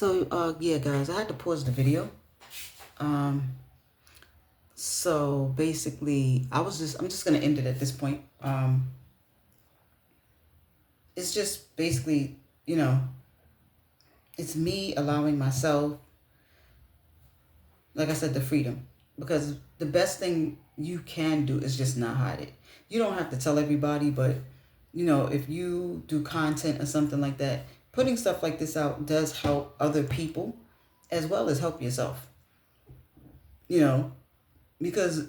Yeah, guys, I had to pause the video. Um, so basically, I'm just gonna end it at this point. It's just basically, you know, it's me allowing myself, like I said, the freedom. Because the best thing you can do is just not hide it. You don't have to tell everybody, but if you do content or something like that, putting stuff like this out does help other people as well as help yourself. You know, because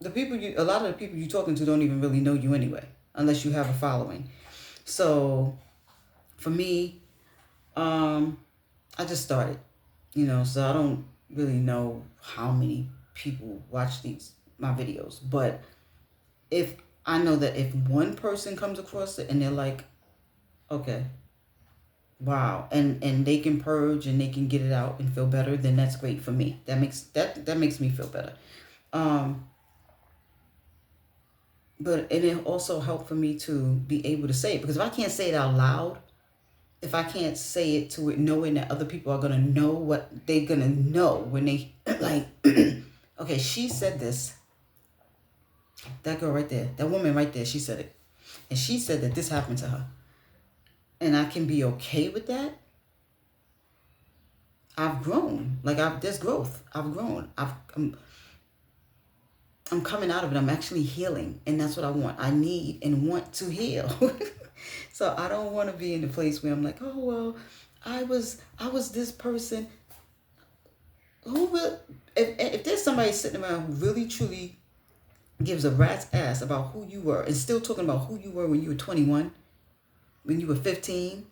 a lot of the people you're talking to don't even really know you anyway, unless you have a following. So for me, I just started, so I don't really know how many people watch my videos, but if I know that if one person comes across it and they're like, okay, wow, and they can purge and they can get it out and feel better, then that's great for me. That makes me feel better. Um, and it also helped for me to be able to say it, because if I can't say it out loud, if I can't say it to it knowing that other people are gonna know what they're gonna know when they like, okay, she said this. That girl right there, that woman right there, she said it, and she said that this happened to her, and I can be okay with that. I've grown. There's growth. I've grown. I'm coming out of it. I'm actually healing. And that's what I want. I need and want to heal. So I don't want to be in the place where I'm like, oh, well, I was this person. Who will, if there's somebody sitting around who really truly gives a rat's ass about who you were and still talking about who you were when you were 21, when you were 15,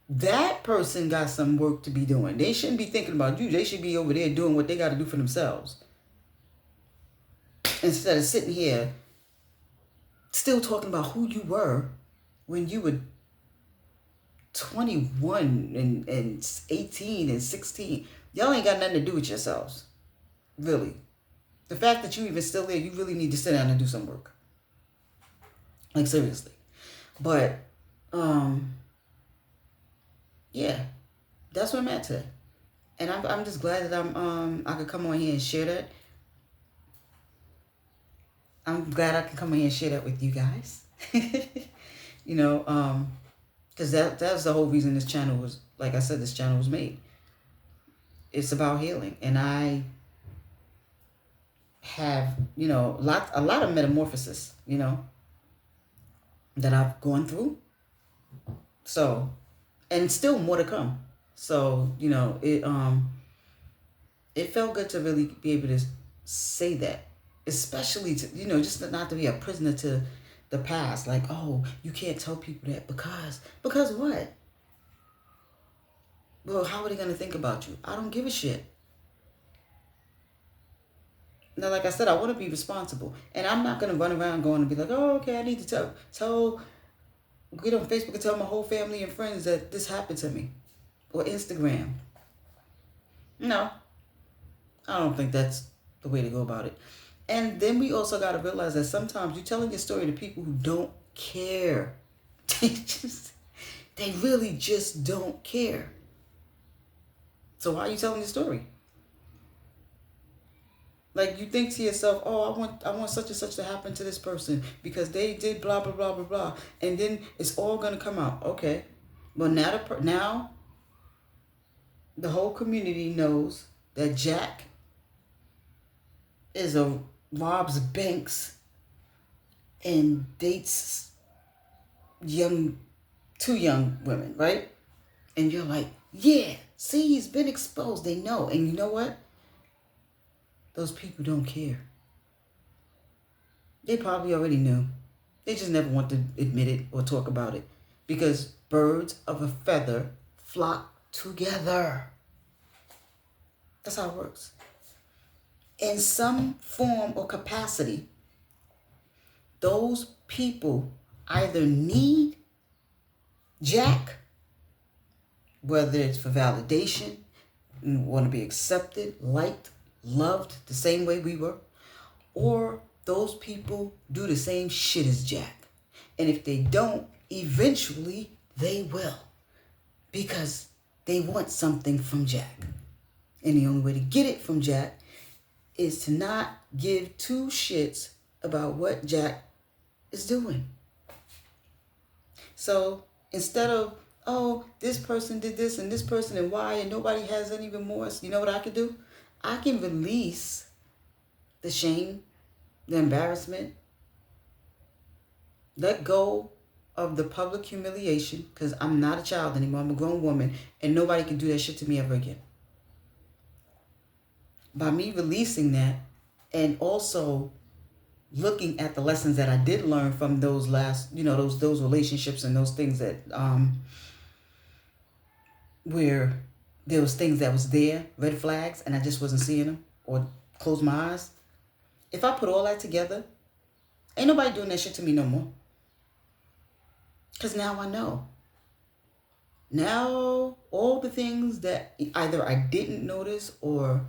that person got some work to be doing. They shouldn't be thinking about you. They should be over there doing what they got to do for themselves. Instead of sitting here still talking about who you were when you were 21 and 18 and 16. Y'all ain't got nothing to do with yourselves. Really. The fact that you even still there, you really need to sit down and do some work. Like, seriously. But, yeah, that's where I'm at today. And I'm just glad that I could come on here and share that. I'm glad I can come in here and share that with you guys. Because that's the whole reason this channel was, like I said, this channel was made. It's about healing. And I have, a lot of metamorphosis, that I've gone through. So, and still more to come. So, it felt good to really be able to say that, especially to, just not to be a prisoner to the past. Like, oh, you can't tell people that because what? Well, how are they going to think about you? I don't give a shit. Now, like I said, I want to be responsible, and I'm not going to run around going and be like, oh, okay, I need to get on Facebook and tell my whole family and friends that this happened to me, or Instagram. No, I don't think that's the way to go about it. And then we also got to realize that sometimes you're telling your story to people who don't care. They really just don't care. So why are you telling your story? Like, you think to yourself, oh, I want such and such to happen to this person because they did blah, blah, blah, blah, blah. And then it's all going to come out. Okay. Well, now the whole community knows that Jack robs banks and dates two young women, right? And you're like, yeah, see, he's been exposed. They know. And you know what? Those people don't care. They probably already knew. They just never want to admit it or talk about it, because birds of a feather flock together. That's how it works. In some form or capacity, those people either need Jack, whether it's for validation, want to be accepted, liked, loved the same way we were, or those people do the same shit as Jack. And if they don't, eventually they will. because they want something from Jack. And the only way to get it from Jack is to not give two shits about what Jack is doing. So instead of, oh, this person did this and this person and why and nobody has any remorse, you know what I can do? I can release the shame, the embarrassment, let go of the public humiliation, because I'm not a child anymore. I'm a grown woman, and nobody can do that shit to me ever again. By me releasing that, and also looking at the lessons that I did learn from those last, those relationships and those things that where there was things that was there, red flags, and I just wasn't seeing them or closed my eyes. If I put all that together, ain't nobody doing that shit to me no more. Because now I know. Now, all the things that either I didn't notice or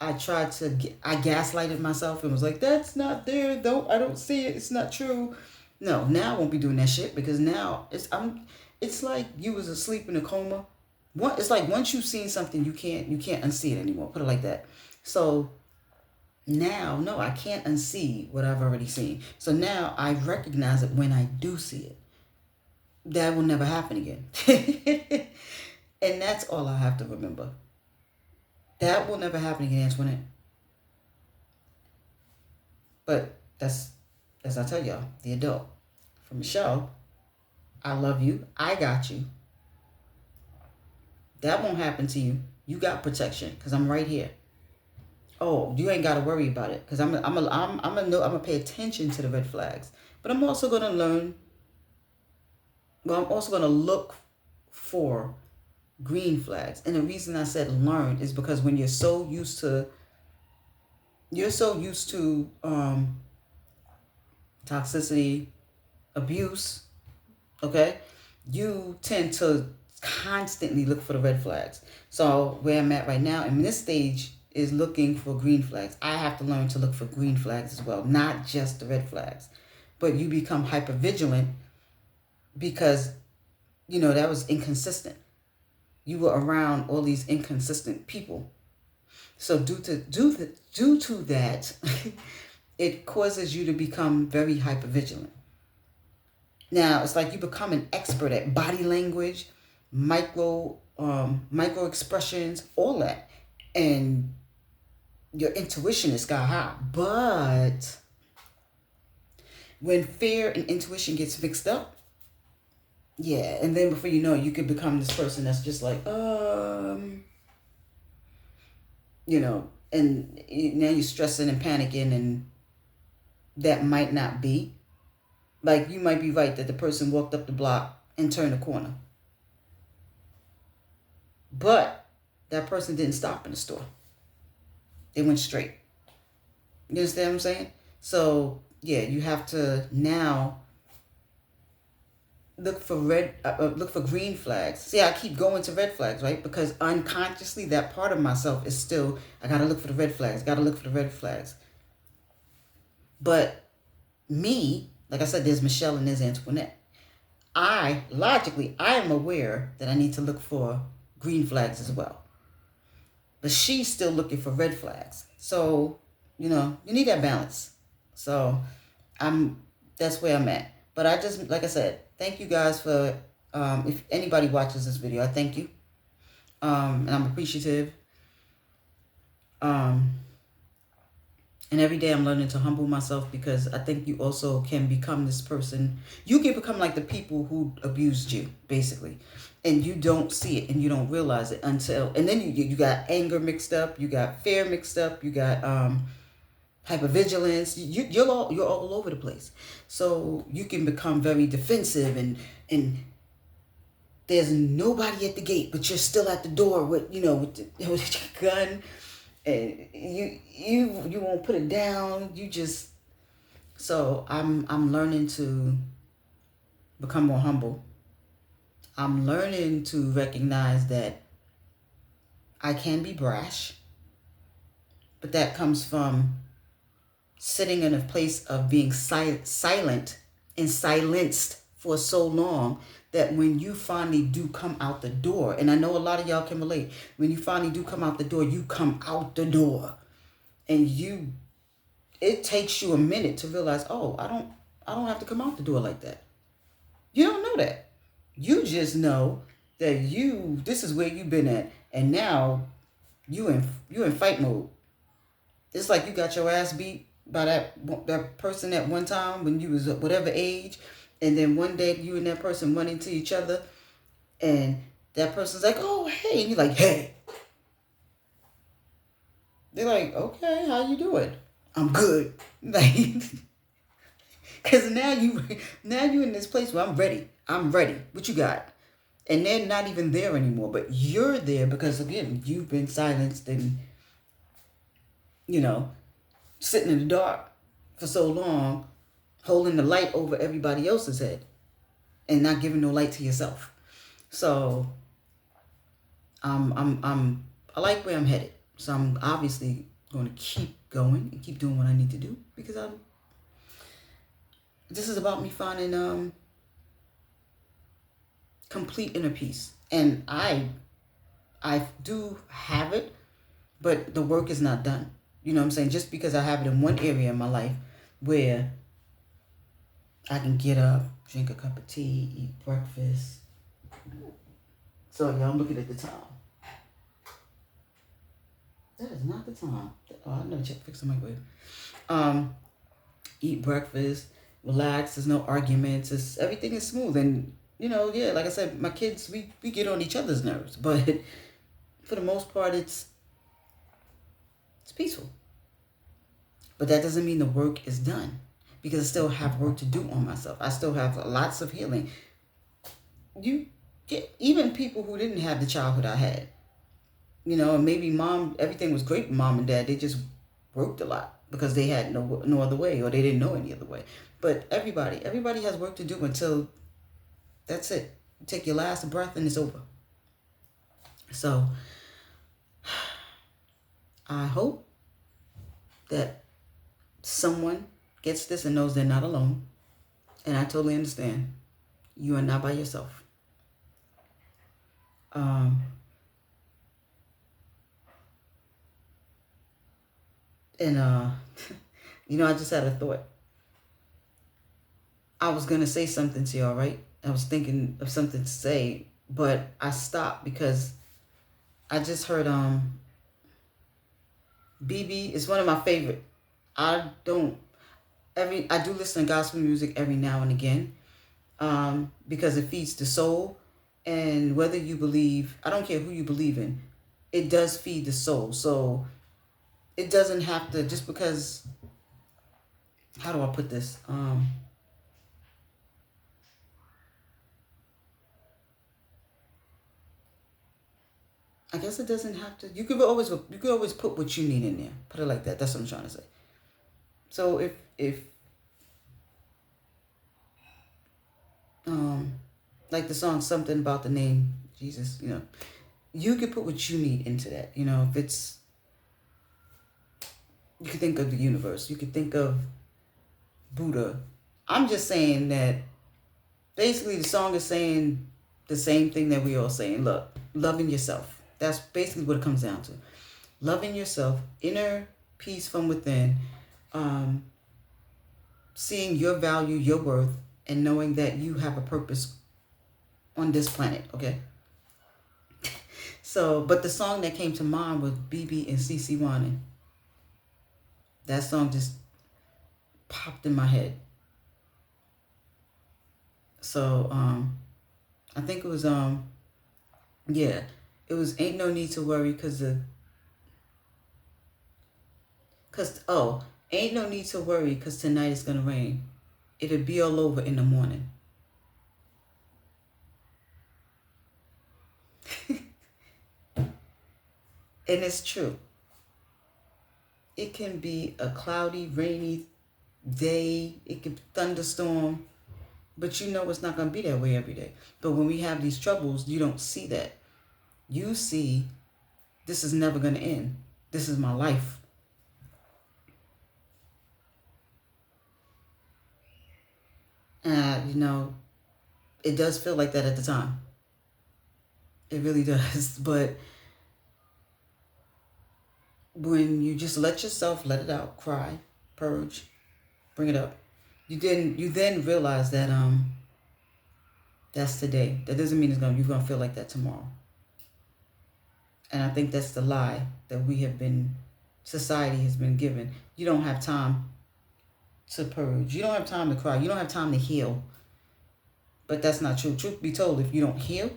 I tried to I gaslighted myself and was like, that's not there. I don't see it. It's not true. No, now I won't be doing that shit, because now it's like you was asleep in a coma. It's like once you've seen something, you can't unsee it anymore. Put it like that. So now, no, I can't unsee what I've already seen. So now I recognize it when I do see it. That will never happen again. And that's all I have to remember. That will never happen again, Antoinette. But that's, as I tell y'all, the adult. For Michelle, I love you. I got you. That won't happen to you. You got protection, because I'm right here. Oh, you ain't got to worry about it, because I'm gonna pay attention to the red flags. But I'm also gonna learn. Well, I'm also gonna look for green flags. And the reason I said learn is because when you're so used to toxicity, abuse, okay, you tend to constantly look for the red flags. So where I'm at right now in this stage is looking for green flags. I have to learn to look for green flags as well, not just the red flags. But you become hyper vigilant because that was inconsistent. You were around all these inconsistent people. So due to that, it causes you to become very hypervigilant. Now, it's like you become an expert at body language, micro expressions, all that. And your intuition is sky high. But when fear and intuition gets mixed up, yeah, and then before you know it, you could become this person that's just like, and now you're stressing and panicking, and that might not be. Like, you might be right that the person walked up the block and turned the corner. But that person didn't stop in the store. They went straight. You understand what I'm saying? So, yeah, you have to now look for green flags. See, I keep going to red flags, right? Because unconsciously, that part of myself is still, I gotta look for the red flags. Gotta look for the red flags. But me, like I said, there's Michelle and there's Antoinette. I am aware that I need to look for green flags as well. But she's still looking for red flags. So, you need that balance. So, that's where I'm at. But I just, like I said, thank you guys for, if anybody watches this video, I thank you. And I'm appreciative. And every day I'm learning to humble myself, because I think you also can become this person. You can become like the people who abused you, basically. And you don't see it and you don't realize it until, and then you got anger mixed up, you got fear mixed up, you got hypervigilance. You're all over the place. So you can become very defensive, and there's nobody at the gate, but you're still at the door with your gun. And you won't put it down. So I'm learning to become more humble. I'm learning to recognize that I can be brash, but that comes from sitting in a place of being silent and silenced for so long that when you finally do come out the door, and I know a lot of y'all can relate, when you finally do come out the door, you come out the door, and it takes you a minute to realize, oh, I don't have to come out the door like that. You don't know that. You just know that this is where you've been at, and now you in fight mode. It's like you got your ass beat by that person at one time when you was whatever age, and then one day you and that person run into each other, and that person's like, "Oh, hey," and you're like, "Hey." They're like, "Okay, how you doing?" "I'm good." Like, cause now you in this place where I'm ready. I'm ready. What you got? And they're not even there anymore, but you're there because again you've been silenced and sitting in the dark for so long, holding the light over everybody else's head and not giving no light to yourself. So I like where I'm headed. So I'm obviously going to keep going and keep doing what I need to do because this is about me finding complete inner peace. And I do have it, but the work is not done. You know what I'm saying? Just because I have it in one area in my life where I can get up, drink a cup of tea, eat breakfast. So yeah, I'm looking at the time. That is not the time. Oh, I never fix the microwave. Eat breakfast, relax. There's no arguments. Everything is smooth. And yeah, like I said, my kids, we get on each other's nerves, but for the most part, it's peaceful. But that doesn't mean the work is done because I still have work to do on myself. I still have lots of healing. You get even people who didn't have the childhood I had. Maybe everything was great with mom and dad. They just worked a lot because they had no other way or they didn't know any other way. But everybody has work to do until that's it. You take your last breath and it's over. So I hope that someone gets this and knows they're not alone. And I totally understand. You are not by yourself. And I just had a thought. I was gonna say something to y'all, right? I was thinking of something to say, but I stopped because I just heard BB is one of my favorite. I do listen to gospel music every now and again, because it feeds the soul, and whether you believe, I don't care who you believe in, it does feed the soul. So it doesn't have to just because. How do I put this? I guess it doesn't have to. You could always put what you need in there. Put it like that. That's what I'm trying to say. So if like the song something about the name Jesus, you could put what you need into that. If it's, you could think of the universe. You could think of Buddha. I'm just saying that basically the song is saying the same thing that we all saying. Look, loving yourself. That's basically what it comes down to. Loving yourself, inner peace from within, seeing your value, your worth, and knowing that you have a purpose on this planet, okay? So, but the song that came to mind was BB and CeCe Winans. That song just popped in my head. So, I think it was, yeah, it was Ain't No Need to Worry ain't no need to worry because tonight it's going to rain. It'll be all over in the morning. And it's true. It can be a cloudy, rainy day. It could thunderstorm. But it's not going to be that way every day. But when we have these troubles, you don't see that. You see, this is never going to end. This is my life. It does feel like that at the time. It really does. But when you just let yourself let it out, cry, purge, bring it up, you then realize that that's today. That doesn't mean you're gonna feel like that tomorrow. And I think that's the lie that society has been given. You don't have time to purge. You don't have time to cry. You don't have time to heal. But that's not true. Truth be told, if you don't heal,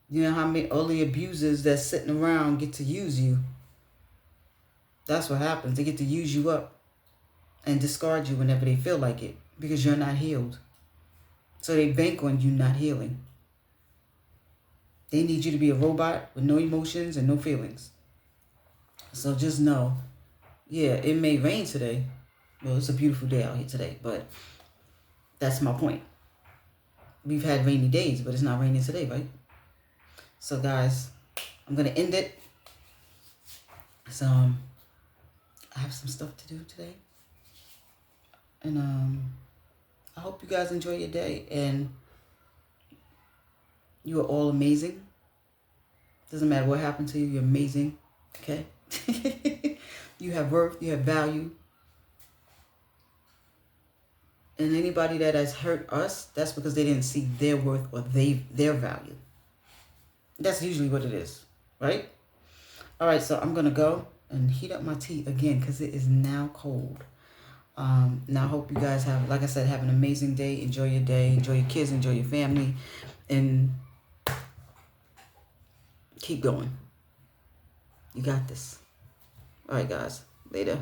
you know how many early abusers that's sitting around get to use you. That's what happens. They get to use you up and discard you whenever they feel like it because you're not healed. So they bank on you not healing. They need you to be a robot with no emotions and no feelings. So just know, yeah, it may rain today. Well, it's a beautiful day out here today, but that's my point. We've had rainy days, but it's not raining today, right? So guys, I'm going to end it. So I have some stuff to do today. And I hope you guys enjoy your day. And you are all amazing. Doesn't matter what happened to you, you're amazing. Okay? You have worth, you have value. And anybody that has hurt us, that's because they didn't see their worth or their value. That's usually what it is, right? All right, so I'm going to go and heat up my tea again because it is now cold. Now I hope you guys have, like I said, have an amazing day. Enjoy your day. Enjoy your kids. Enjoy your family. And keep going. You got this. All right, guys. Later.